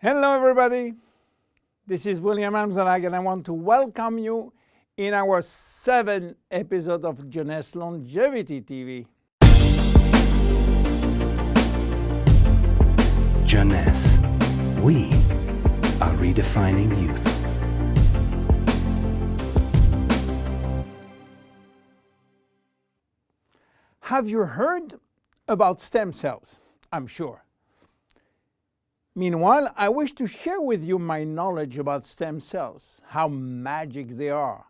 Hello everybody, this is William Amzalag and I want to welcome you in our 7th episode of Jeunesse Longevity TV. Jeunesse, we are redefining youth. Have you heard about stem cells? I'm sure. Meanwhile, I wish to share with you my knowledge about stem cells, how magic they are,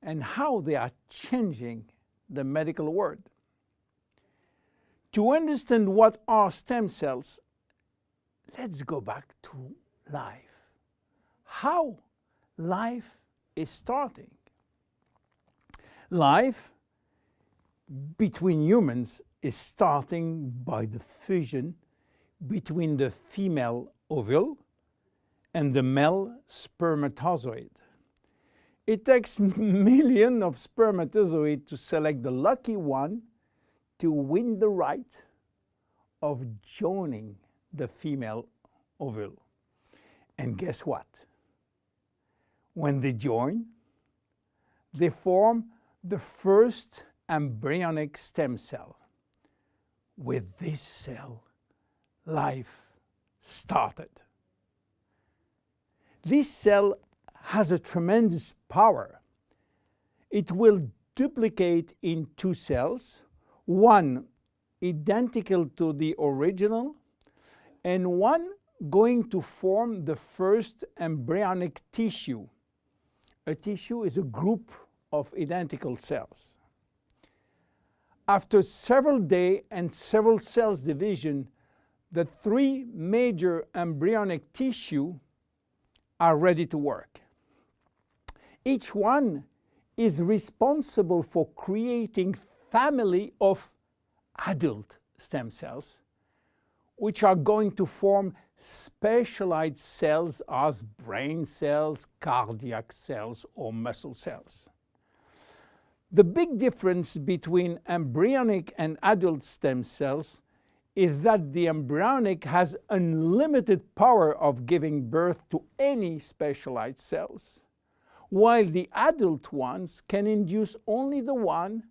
and how they are changing the medical world. To understand what are stem cells, let's go back to life. How life is starting. Life between humans is starting by the fusion between the female ovule and the male spermatozoid. It takes millions of spermatozoids to select the lucky one to win the right of joining the female ovule. And guess what? When they join, they form the first embryonic stem cell. With this cell, life started. This cell has a tremendous power. It will duplicate in 2 cells, one identical to the original, and one going to form the first embryonic tissue. A tissue is a group of identical cells. After several days and several cells division, the 3 major embryonic tissue are ready to work. Each one is responsible for creating family of adult stem cells, which are going to form specialized cells as brain cells, cardiac cells, or muscle cells. The big difference between embryonic and adult stem cells is that the embryonic has unlimited power of giving birth to any specialized cells, while the adult ones can induce only the one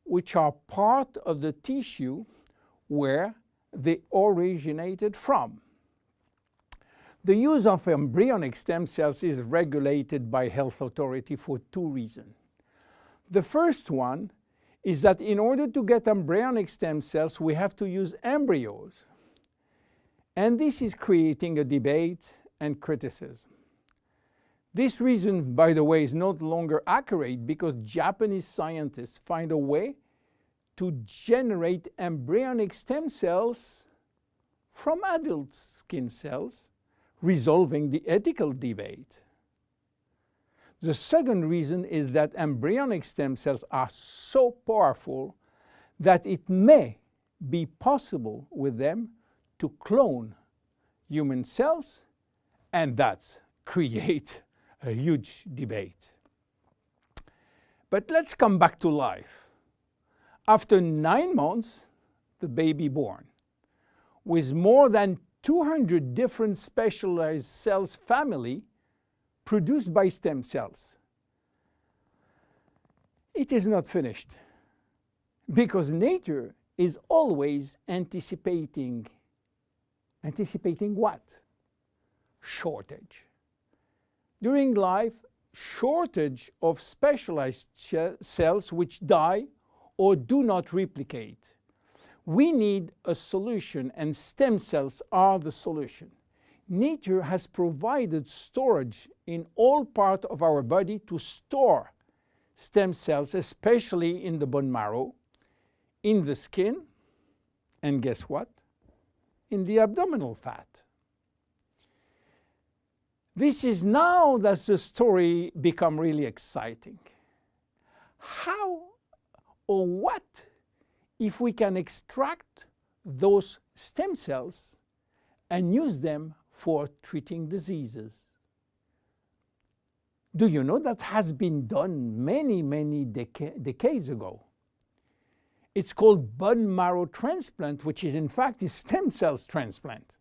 which are part of the tissue where they originated from. The use of embryonic stem cells is regulated by health authority for 2 reasons. The first one is that in order to get embryonic stem cells, we have to use embryos. And this is creating a debate and criticism. This reason, by the way, is no longer accurate because Japanese scientists find a way to generate embryonic stem cells from adult skin cells, resolving the ethical debate. The second reason is that embryonic stem cells are so powerful that it may be possible with them to clone human cells, and that's create a huge debate. But let's come back to life. After 9 months, the baby born, with more than 200 different specialized cells family produced by stem cells. It is not finished because nature is always anticipating what? Shortage. During life, shortage of specialized cells which die or do not replicate. We need a solution, and stem cells are the solution. Nature has provided storage in all parts of our body to store stem cells, especially in the bone marrow, in the skin, and guess what? In the abdominal fat. This is now that the story becomes really exciting. How or what if we can extract those stem cells and use them for treating diseases? Do you know that has been done many decades ago? It's called bone marrow transplant, which is in fact a stem cells transplant.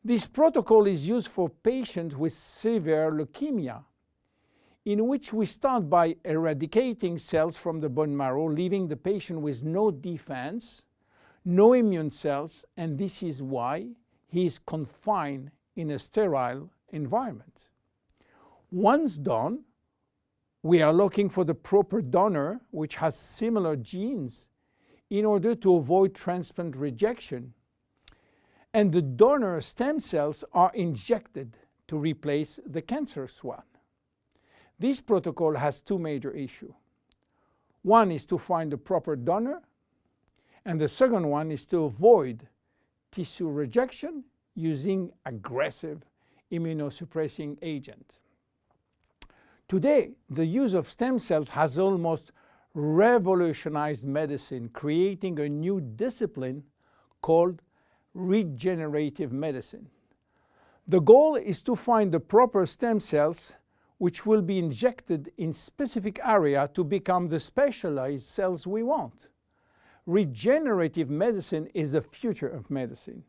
This protocol is used for patients with severe leukemia, in which we start by eradicating cells from the bone marrow, leaving the patient with no defense, no immune cells, and this is why he is confined in a sterile environment. Once done, we are looking for the proper donor which has similar genes in order to avoid transplant rejection. And the donor stem cells are injected to replace the cancerous one. This protocol has two major issues. One is to find the proper donor, and the second one is to avoid tissue rejection using aggressive immunosuppressing agent. Today, the use of stem cells has almost revolutionized medicine, creating a new discipline called regenerative medicine. The goal is to find the proper stem cells which will be injected in specific area to become the specialized cells we want. Regenerative medicine is the future of medicine.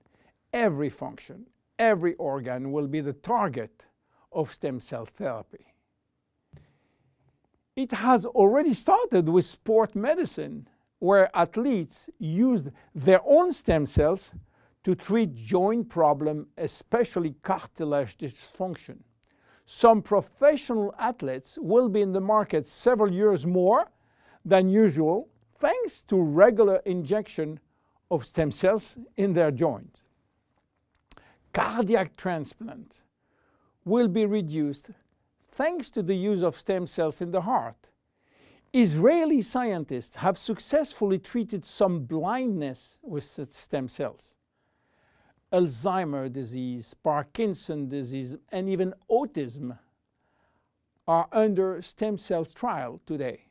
Every function, every organ will be the target of stem cell therapy. It has already started with sport medicine, where athletes used their own stem cells to treat joint problems, especially cartilage dysfunction. Some professional athletes will be in the market several years more than usual, thanks to regular injection of stem cells in their joint. Cardiac transplant will be reduced thanks to the use of stem cells in the heart. Israeli scientists have successfully treated some blindness with such stem cells. Alzheimer's disease, Parkinson's disease, and even autism are under stem cells trial today.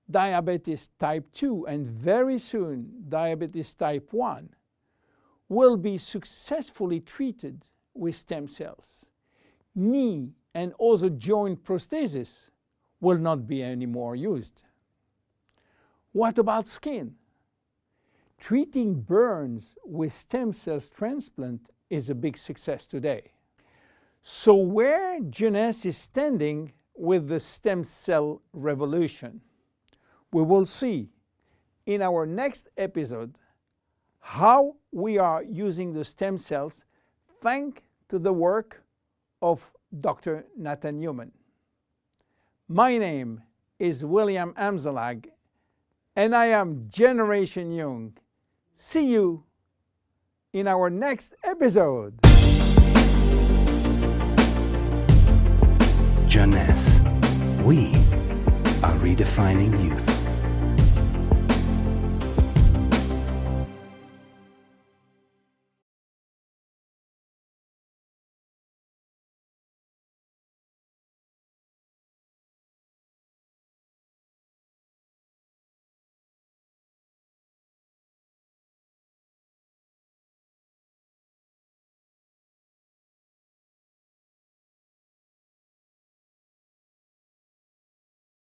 Diabetes type 2 and very soon diabetes type 1 will be successfully treated with stem cells. Knee and other joint prosthesis will not be anymore used. What about skin? Treating burns with stem cells transplant is a big success today. So where Jeunesse is standing with the stem cell revolution? We will see in our next episode how we are using the stem cells thanks to the work of Dr. Nathan Newman. My name is William Amzalag, and I am Generation Young. See you in our next episode. Jeunesse. We are redefining youth.